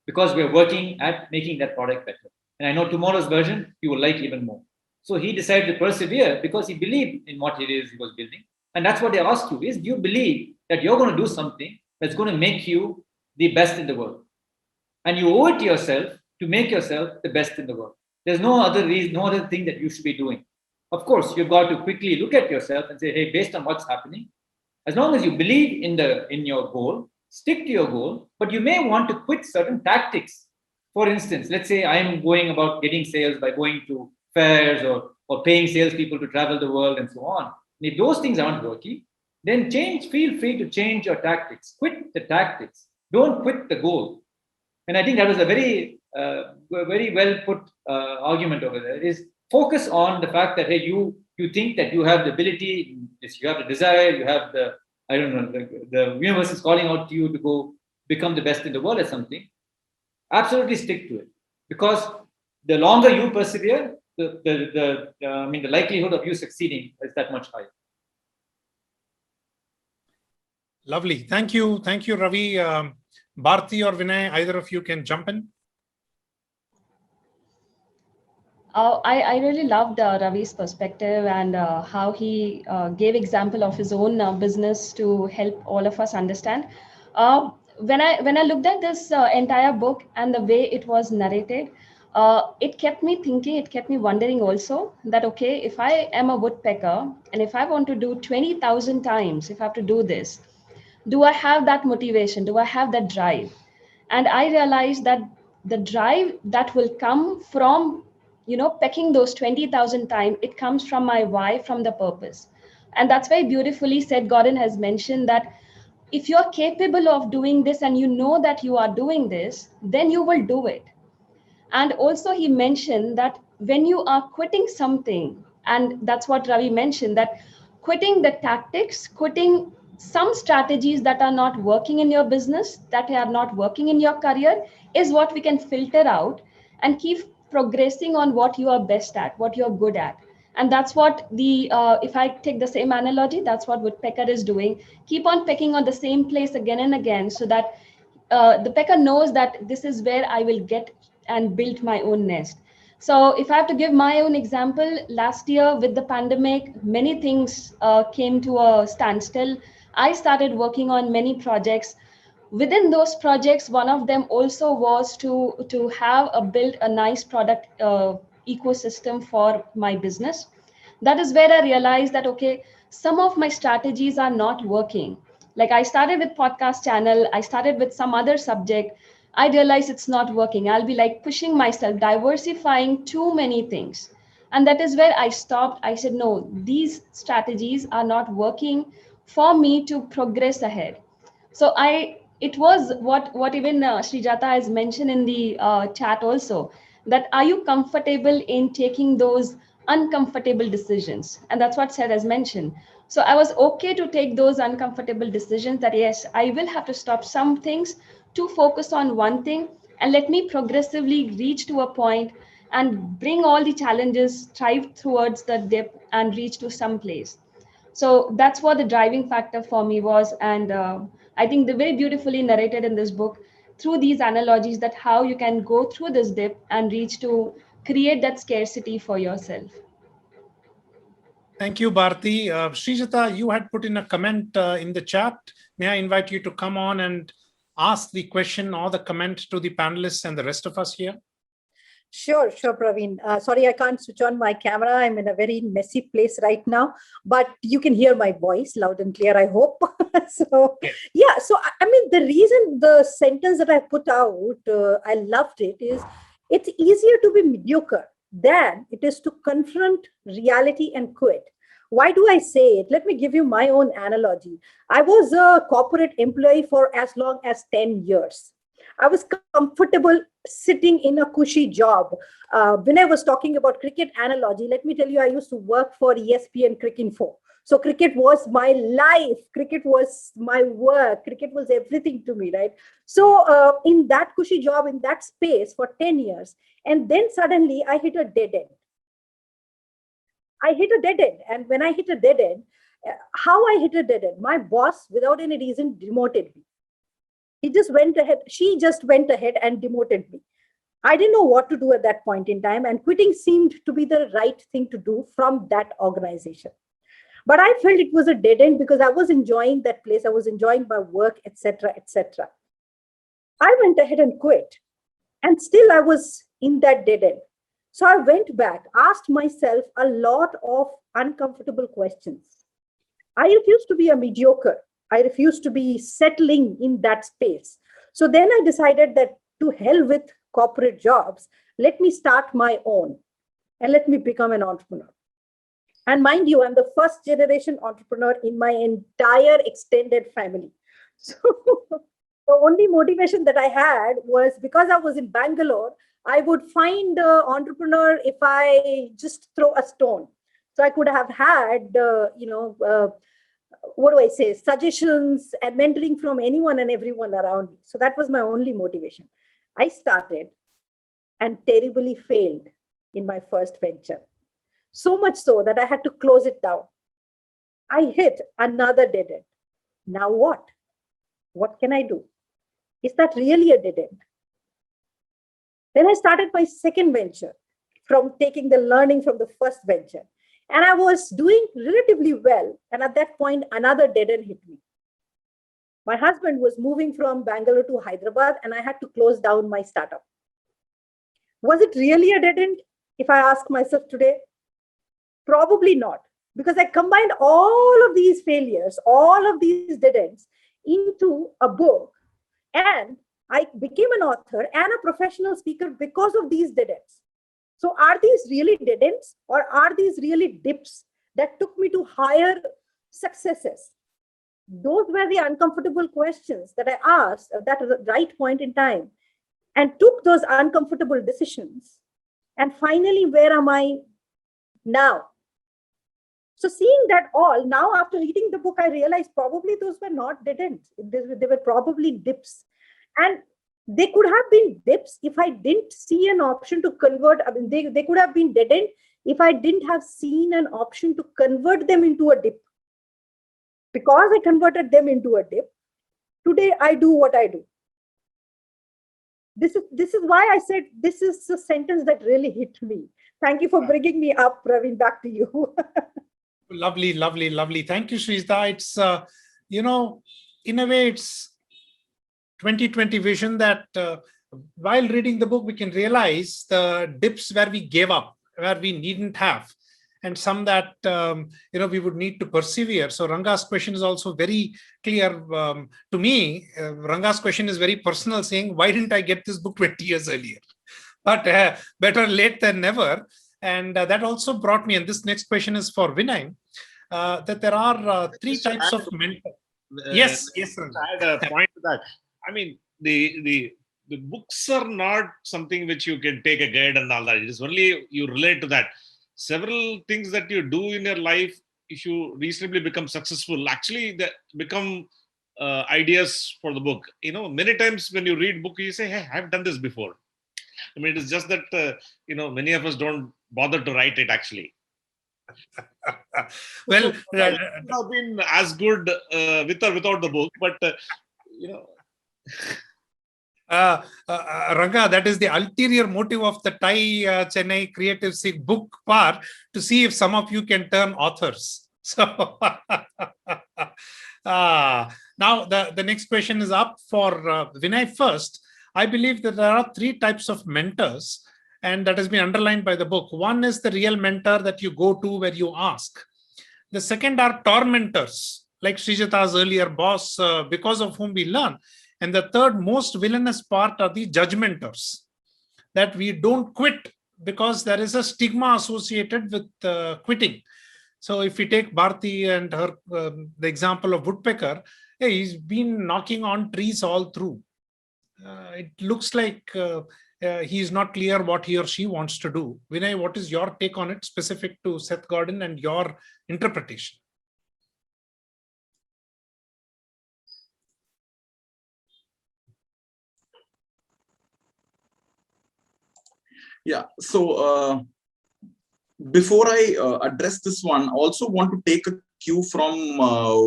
because we're working at making that product better. And I know tomorrow's version you will like even more. So he decided to persevere because he believed in what it is he was building. And that's what they asked you is, do you believe that you're going to do something that's going to make you the best in the world? And you owe it to yourself to make yourself the best in the world. There's no other reason, no other thing that you should be doing. Of course, you've got to quickly look at yourself and say, hey, based on what's happening, as long as you believe in your goal, stick to your goal, but you may want to quit certain tactics. For instance, let's say I'm going about getting sales by going to fairs or paying salespeople to travel the world and so on. And if those things aren't working, then feel free to change your tactics. Quit the tactics. Don't quit the goal. And I think that was a very well put argument over there, is focus on the fact that, hey, you think that you have the ability, you have the desire, you have the universe is calling out to you to go become the best in the world at something. Absolutely stick to it, because the longer you persevere, the likelihood of you succeeding is that much higher. Lovely. Thank you, Ravi. Bharti or Vinay, either of you can jump in. I really loved Ravi's perspective and how he gave example of his own business to help all of us understand. when I looked at this entire book and the way it was narrated, it kept me thinking, it kept me wondering also that, okay, if I am a woodpecker and if I want to do 20,000 times, if I have to do this, do I have that motivation? Do I have that drive? And I realized that the drive that will come from, pecking those 20,000 times, it comes from my why, from the purpose. And that's why beautifully Seth Godin has mentioned that if you're capable of doing this and you know that you are doing this, then you will do it. And also he mentioned that when you are quitting something, and that's what Ravi mentioned, that quitting the tactics, quitting some strategies that are not working in your business, that are not working in your career, is what we can filter out and keep progressing on what you are best at, what you're good at. And that's what if I take the same analogy, that's what woodpecker is doing. Keep on pecking on the same place again and again, so that the pecker knows that this is where I will get and build my own nest. So if I have to give my own example, last year with the pandemic, many things came to a standstill. I started working on many projects. Within those projects, one of them also was to have build a nice product ecosystem for my business. That is where I realized that, okay, some of my strategies are not working. Like I started with podcast channel, I started with some other subject. I realized it's not working. I'll be like pushing myself, diversifying too many things. And that is where I stopped. I said, no, these strategies are not working for me to progress ahead. So it was what even Srijata has mentioned in the chat also, that are you comfortable in taking those uncomfortable decisions? And that's what Seth has mentioned. So I was okay to take those uncomfortable decisions, that yes, I will have to stop some things to focus on one thing, and let me progressively reach to a point and bring all the challenges, strive towards the dip and reach to some place. So that's what the driving factor for me was. And I think they're very beautifully narrated in this book through these analogies, that how you can go through this dip and reach to create that scarcity for yourself. Thank you, Bharti. Srijata, you had put in a comment in the chat. May I invite you to come on and ask the question or the comment to the panelists and the rest of us here? Sure, Pravin. Sorry, I can't switch on my camera. I'm in a very messy place right now, but you can hear my voice loud and clear, I hope. So, yeah. So, I mean, the reason the sentence that I put out, I loved it, is it's easier to be mediocre than it is to confront reality and quit. Why do I say it? Let me give you my own analogy. I was a corporate employee for as long as 10 years. I was comfortable sitting in a cushy job. When I was talking about cricket analogy, let me tell you, I used to work for ESPN Cricinfo. So cricket was my life. Cricket was my work. Cricket was everything to me, right? So in that cushy job, in that space for 10 years, and then suddenly I hit a dead end. And when I hit a dead end, how I hit a dead end? My boss, without any reason, demoted me. She just went ahead and demoted me. I didn't know what to do at that point in time, and quitting seemed to be the right thing to do from that organization. But I felt it was a dead end because I was enjoying that place. I was enjoying my work, etc., etc. I went ahead and quit, and still I was in that dead end. So I went back, asked myself a lot of uncomfortable questions. I refused to be a mediocre. I refused to be settling in that space. So then I decided that to hell with corporate jobs, let me start my own and let me become an entrepreneur. And mind you, I'm the first generation entrepreneur in my entire extended family. So the only motivation that I had was because I was in Bangalore, I would find an entrepreneur if I just throw a stone. So I could have had, suggestions and mentoring from anyone and everyone around me. So that was my only motivation. I started and terribly failed in my first venture. So much so that I had to close it down. I hit another dead end. Now what? What can I do? Is that really a dead end? Then I started my second venture from taking the learning from the first venture. And I was doing relatively well. And at that point, another dead end hit me. My husband was moving from Bangalore to Hyderabad and I had to close down my startup. Was it really a dead end? If I ask myself today, probably not, because I combined all of these failures, all of these dead ends into a book, and I became an author and a professional speaker because of these dead ends. So are these really dead ends, or are these really dips that took me to higher successes? Those were the uncomfortable questions that I asked at that right point in time, and took those uncomfortable decisions. And finally, where am I now? So seeing that all, now after reading the book, I realized probably those were not dead ends. They were probably dips. And they could have been dips if I didn't see an option to convert. I mean, they could have been dead end if I didn't have seen an option to convert them into a dip. Because I converted them into a dip, today I do what I do. This is why I said this is a sentence that really hit me. Thank you for bringing me up, Pravin. Back to you. Lovely, lovely, lovely. Thank you, Shrita. It's, in a way, it's 2020 vision that while reading the book, we can realize the dips where we gave up, where we needn't have, and some that, we would need to persevere. So Ranga's question is also very clear to me. Ranga's question is very personal, saying, why didn't I get this book 20 years earlier? But better late than never. And that also brought me, and this next question is for Vinay, that there are three types of mentors. Yes, Ranga. I had a point to that. I mean, the books are not something which you can take a guide and all that. It is only you relate to that. Several things that you do in your life, if you reasonably become successful, actually they become ideas for the book. Many times when you read book, you say, hey, I've done this before. I mean, it is just that, many of us don't bother to write it actually. Well, I've not been as good with or without the book, but, Ranga, that is the ulterior motive of the TiE Chennai Creative SIG book part, to see if some of you can turn authors. So now the next question is up for Vinay first. I believe that there are three types of mentors, and that has been underlined by the book. One is the real mentor that you go to where you ask. The second are tormentors, like Srijata's earlier boss, because of whom we learn. And the third most villainous part are the judgmentors, that we don't quit because there is a stigma associated with quitting. So if we take Bharti and her, the example of woodpecker, hey, he's been knocking on trees all through. It looks like he's not clear what he or she wants to do. Vinay, what is your take on it, specific to Seth Godin and your interpretation? Yeah, so before I address this one, I also want to take a cue from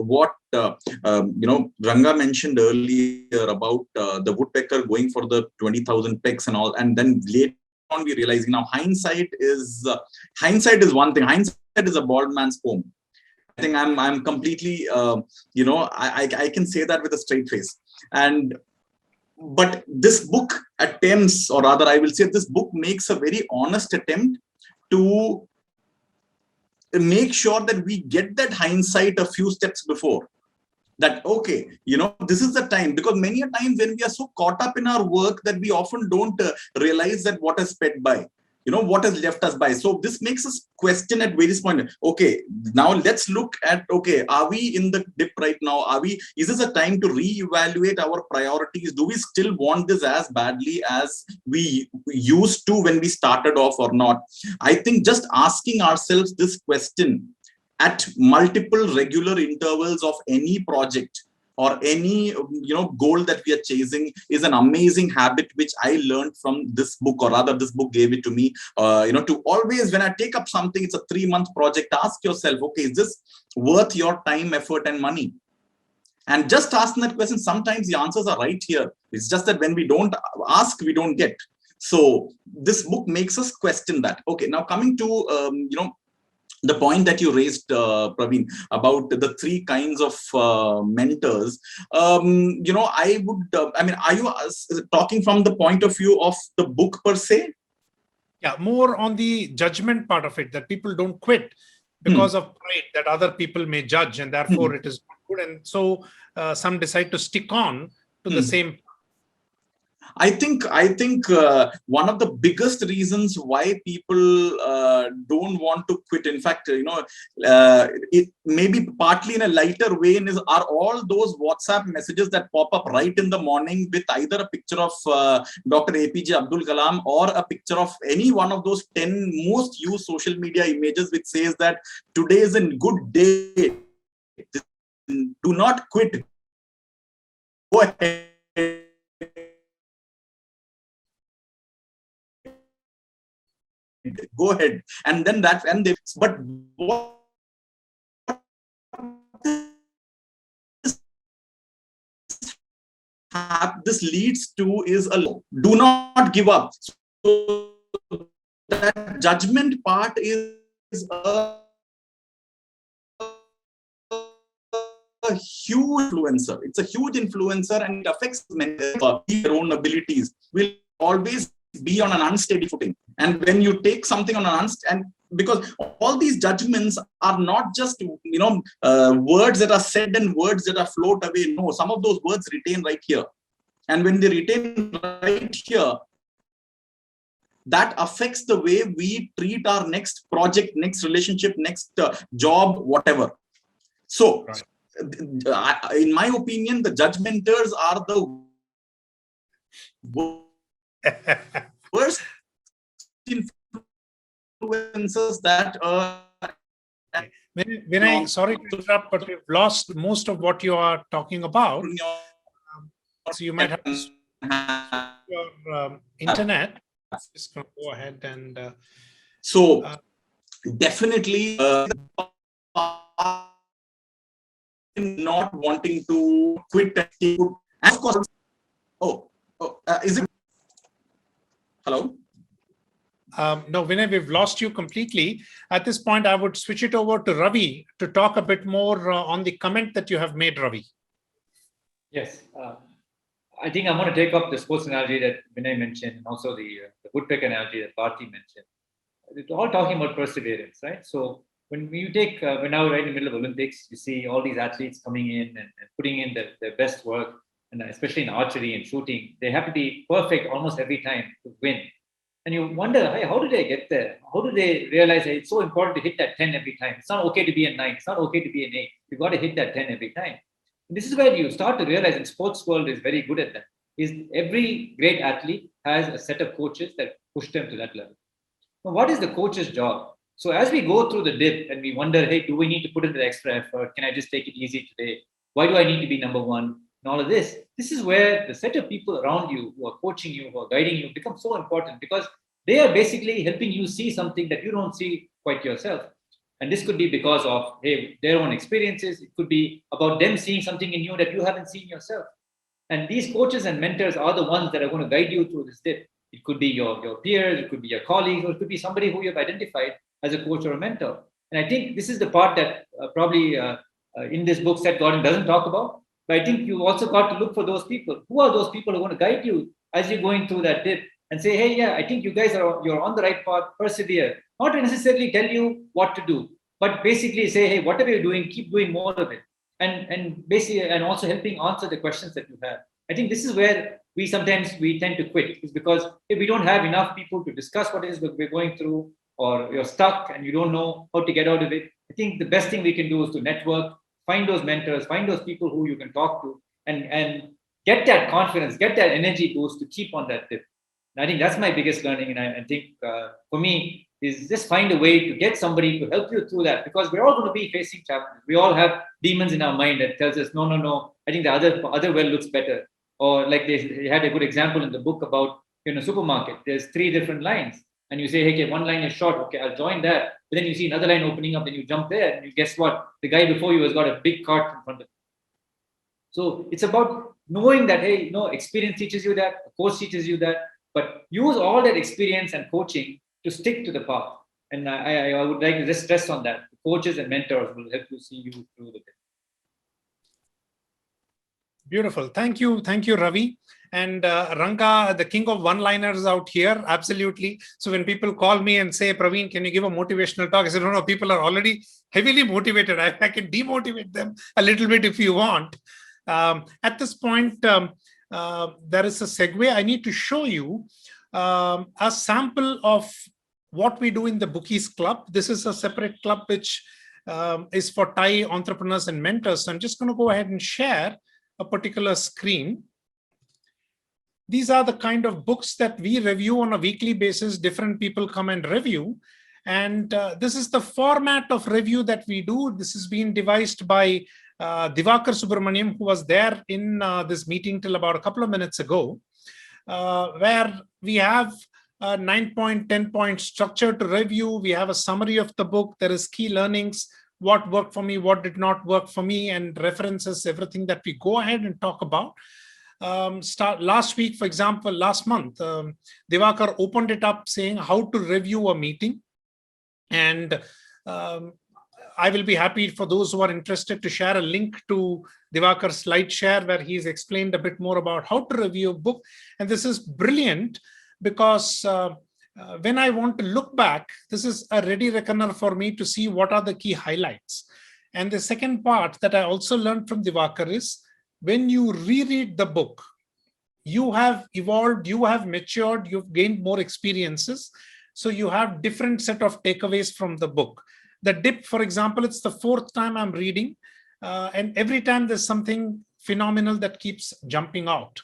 what Ranga mentioned earlier about the woodpecker going for the 20,000 pecks and all, and then later on we realize hindsight is one thing. Hindsight is a bald man's poem. I think I'm completely I can say that with a straight face. But this book attempts, or rather I will say this book makes a very honest attempt to make sure that we get that hindsight a few steps before. That, okay, this is the time, because many a time when we are so caught up in our work that we often don't realize that what has sped by, what has left us by. So this makes us question at various points. Okay, now let's look at, okay, are we in the dip right now? Is this a time to reevaluate our priorities? Do we still want this as badly as we used to when we started off or not? I think just asking ourselves this question at multiple regular intervals of any project or any goal that we are chasing is an amazing habit which I learned from this book, or rather this book gave it to me. To always, when I take up something, it's a 3-month project, ask yourself, okay, is this worth your time, effort and money? And just asking that question, sometimes the answers are right here. It's just that when we don't ask, we don't get. So this book makes us question that. Okay, now coming to the point that you raised, Pravin, about the three kinds of mentors, I would, are you talking from the point of view of the book per se? Yeah, more on the judgment part of it, that people don't quit because of pride that other people may judge, and therefore it is not good. And so some decide to stick on to the same. I think one of the biggest reasons why people don't want to quit, in fact, it may be partly in a lighter way, are all those WhatsApp messages that pop up right in the morning with either a picture of Dr. APJ Abdul Kalam or a picture of any one of those 10 most used social media images, which says that today is a good day. Do not quit. Go ahead. Go ahead. And then that, and they, but what this leads to is do not give up. So that judgment part is a huge influencer. It's a huge influencer, and it affects their own abilities. Will always be on an unsteady footing. And when you take something on an and because all these judgments are not just words that are said and words that are float away. No, some of those words retain right here. And when they retain right here, that affects the way we treat our next project, next relationship, next job, whatever. So, in my opinion, the judgmenters are the worst influences that Vinay, sorry to interrupt, but we've lost most of what you are talking about. So you might have to switch your internet. Just go ahead and so definitely not wanting to quit. And of course, is it? Hello? No, Vinay, we've lost you completely. At this point, I would switch it over to Ravi to talk a bit more on the comment that you have made, Ravi. Yes. I think I'm going to take up the sports analogy that Vinay mentioned, and also the woodpecker analogy that Bharti mentioned. It's all talking about perseverance, right? So when you take, we're now right in the middle of Olympics, you see all these athletes coming in and putting in their best work, and especially in archery and shooting, they have to be perfect almost every time to win. And you wonder, hey, how do they get there? How do they realize that it's so important to hit that 10 every time? It's not okay to be a 9. It's not okay to be an 8. You've got to hit that 10 every time. And this is where you start to realize, and sports world is very good at that, is every great athlete has a set of coaches that push them to that level. Now, what is the coach's job? So as we go through the dip and we wonder, hey, do we need to put in the extra effort? Can I just take it easy today? Why do I need to be number one? And all of this. This is where the set of people around you who are coaching you, who are guiding you, become so important, because they are basically helping you see something that you don't see quite yourself. And this could be because of their own experiences. It could be about them seeing something in you that you haven't seen yourself. And these coaches and mentors are the ones that are going to guide you through this dip. It could be your peers, it could be your colleagues, or it could be somebody who you've identified as a coach or a mentor. And I think this is the part that probably in this book, Seth Godin doesn't talk about. But I think you've also got to look for those people. Who are those people who are going to guide you as you're going through that dip and say, hey, yeah, I think you guys you're on the right path, persevere. Not to necessarily tell you what to do, but basically say, hey, whatever you're doing, keep doing more of it. And basically, and also helping answer the questions that you have. I think this is where we tend to quit, is because if we don't have enough people to discuss what it is that we're going through, or you're stuck and you don't know how to get out of it. I think the best thing we can do is to network, find those mentors, find those people who you can talk to, and get that confidence, get that energy boost to keep on that tip. And I think that's my biggest learning. And I think for me is just find a way to get somebody to help you through that, because we're all going to be facing challenges. We all have demons in our mind that tells us, no, I think the other well looks better. Or like they had a good example in the book about, supermarket. There's 3 different lines. And you say, hey, okay, one line is short. Okay, I'll join that. But then you see another line opening up, then you jump there. And you guess what? The guy before you has got a big cart in front of him. So it's about knowing that, hey, experience teaches you that, a coach teaches you that, but use all that experience and coaching to stick to the path. And I would like to just stress on that. Coaches and mentors will help you see you through the thing. Beautiful. Thank you, Ravi. And Ranga, the king of one-liners out here, absolutely. So when people call me and say, Pravin, can you give a motivational talk? I said, no, people are already heavily motivated. I can demotivate them a little bit if you want. At this point, there is a segue. I need to show you a sample of what we do in the Bookies Club. This is a separate club which is for TiE entrepreneurs and mentors. So I'm just going to go ahead and share a particular screen. These are the kind of books that we review on a weekly basis. Different people come and review. And this is the format of review that we do. This has been devised by Divakar Subramaniam, who was there in this meeting till about a couple of minutes ago, where we have a 9-point, 10-point structure to review. We have a summary of the book. There is key learnings, what worked for me, what did not work for me, and references, everything that we go ahead and talk about. Last week, for example, last month, Divakar opened it up saying how to review a meeting. And I will be happy for those who are interested to share a link to Divakar's slide share where he's explained a bit more about how to review a book. And this is brilliant because when I want to look back, this is a ready reckoner for me to see what are the key highlights. And the second part that I also learned from Divakar is when you reread the book, you have evolved, you have matured, you've gained more experiences. So you have different set of takeaways from the book. The Dip, for example, it's the 4th time I'm reading. And every time there's something phenomenal that keeps jumping out.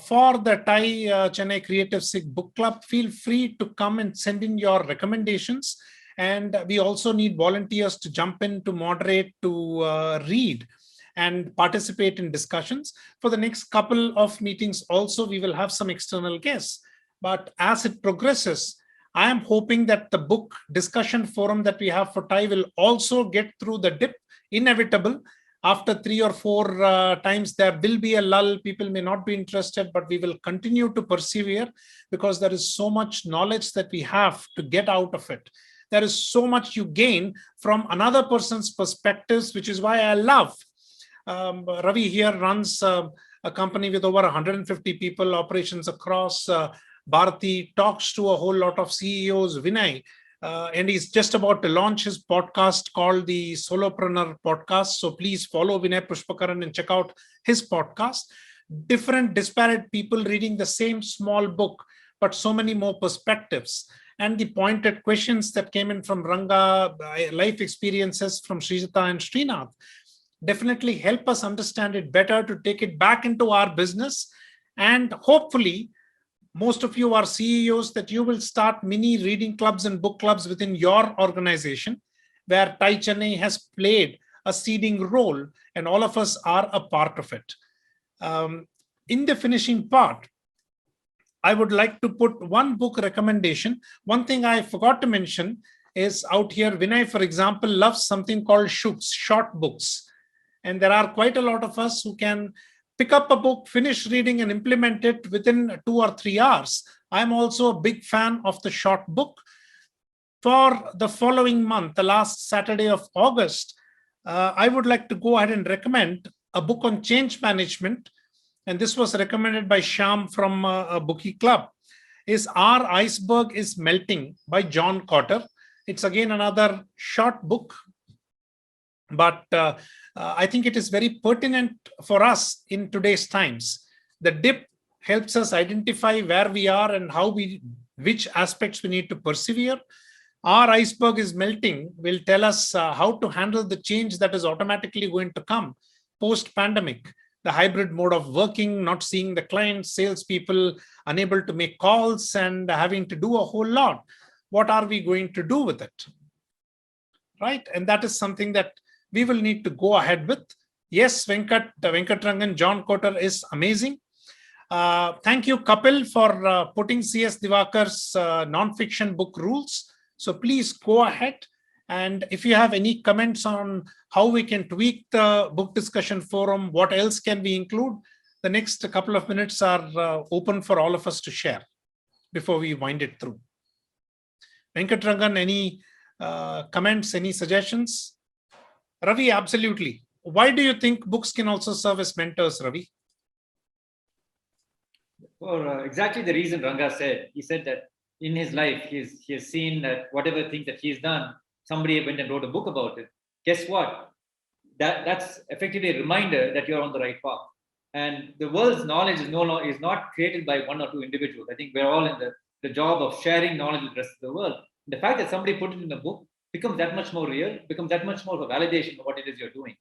For the TiE Chennai Creative SIG Book Club, feel free to come and send in your recommendations. And we also need volunteers to jump in, to moderate, to read and participate in discussions. For the next couple of meetings also, we will have some external guests. But as it progresses, I am hoping that the book discussion forum that we have for TiE will also get through the dip. Inevitable. After 3 or 4 times, there will be a lull. People may not be interested, but we will continue to persevere because there is so much knowledge that we have to get out of it. There is so much you gain from another person's perspectives, which is why I love Ravi here runs a company with over 150 people, operations across. Bharati talks to a whole lot of CEOs, Vinay, and he's just about to launch his podcast called the Solopreneur Podcast. So please follow Vinay Pushpakaran and check out his podcast. Different disparate people reading the same small book, but so many more perspectives. And the pointed questions that came in from Ranga, life experiences from Srijata and Srinath, definitely help us understand it better to take it back into our business. And hopefully, most of you are CEOs that you will start mini reading clubs and book clubs within your organization, where TiE Chennai has played a seeding role, and all of us are a part of it. In the finishing part, I would like to put one book recommendation. One thing I forgot to mention is out here, Vinay, for example, loves something called Shooks, short books. And there are quite a lot of us who can pick up a book, finish reading and implement it within 2 or 3 hours. I'm also a big fan of the short book. For the following month, the last Saturday of August, I would like to go ahead and recommend a book on change management. And this was recommended by Shyam from a Bookie Club. Is Our Iceberg is Melting by John Cotter. It's again another short book, but I think it is very pertinent for us in today's times. The dip helps us identify where we are and which aspects we need to persevere. Our Iceberg is Melting will tell us how to handle the change that is automatically going to come post-pandemic. The hybrid mode of working, not seeing the clients, salespeople, unable to make calls and having to do a whole lot. What are we going to do with it? Right? And that is something that we will need to go ahead with. Yes, Venkatrangan, John Cotter is amazing. Thank you, Kapil, for putting CS Divakar's non-fiction book rules. So please go ahead. And if you have any comments on how we can tweak the book discussion forum, what else can we include, the next couple of minutes are open for all of us to share before we wind it through. Venkatrangan, any comments, any suggestions? Ravi, absolutely. Why do you think books can also serve as mentors, Ravi? For exactly the reason Ranga said. He said that in his life, he has seen that whatever things that he's done, somebody went and wrote a book about it. Guess what? That's effectively a reminder that you're on the right path. And the world's knowledge is not created by one or two individuals. I think we're all in the job of sharing knowledge with the rest of the world. The fact that somebody put it in a book becomes that much more real, becomes that much more of a validation of what it is you're doing.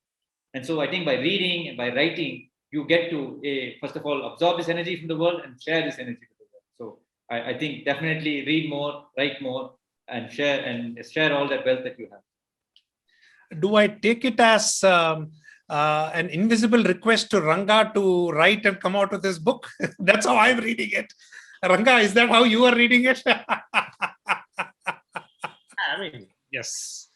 And so I think by reading and by writing, you get to, first of all, absorb this energy from the world and share this energy with the world. So I think definitely read more, write more, and share all that wealth that you have. Do I take it as an invisible request to Ranga to write and come out with this book? That's how I'm reading it. Ranga, is that how you are reading it? I mean, yes.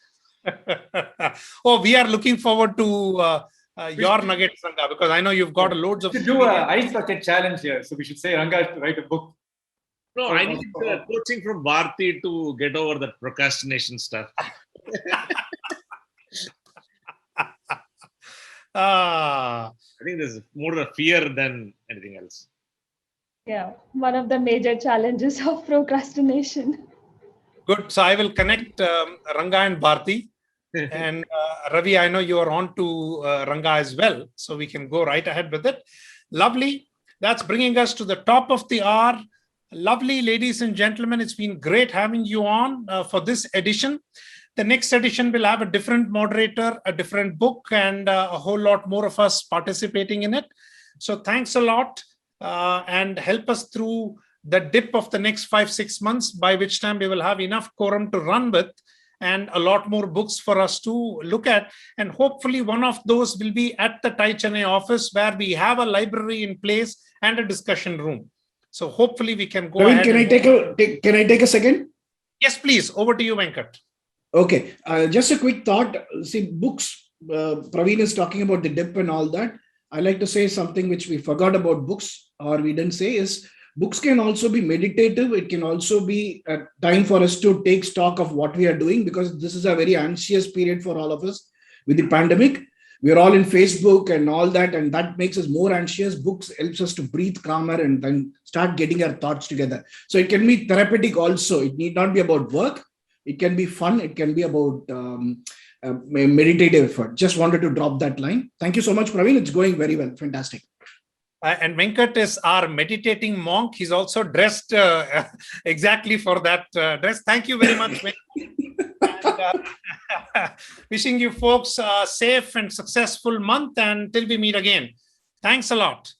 Oh, we are looking forward to your nuggets, Ranga, because I know you've got loads of. We should do an ice bucket challenge here. So we should say Ranga has to write a book. No, I need coaching from Bharti to get over that procrastination stuff. I think there's more of a fear than anything else. Yeah, one of the major challenges of procrastination. Good. So I will connect Ranga and Bharti. And Ravi, I know you are on to Ranga as well. So we can go right ahead with it. Lovely. That's bringing us to the top of the hour. Lovely, ladies and gentlemen. It's been great having you on for this edition. The next edition will have a different moderator, a different book, and a whole lot more of us participating in it. So thanks a lot and help us through the dip of the next 5-6 months, by which time we will have enough quorum to run with and a lot more books for us to look at. And hopefully one of those will be at the TiE Chennai office, where we have a library in place and a discussion room. So hopefully we can go ahead. Can I take a second? Yes, please. Over to you, Venkat. Okay, just a quick thought. See, books, Pravin is talking about the dip and all that. I like to say something which we forgot about books, or we didn't say, is books can also be meditative. It can also be a time for us to take stock of what we are doing, because this is a very anxious period for all of us with the pandemic. We're all in Facebook and all that, and that makes us more anxious. Books helps us to breathe calmer and then start getting our thoughts together. So it can be therapeutic also. It need not be about work. It can be fun. It can be about meditative effort. Just wanted to drop that line. Thank you so much, Pravin. It's going very well. Fantastic. And Venkat is our meditating monk. He's also dressed exactly for that dress. Thank you very much. And, wishing you folks a safe and successful month, and till we meet again. Thanks a lot.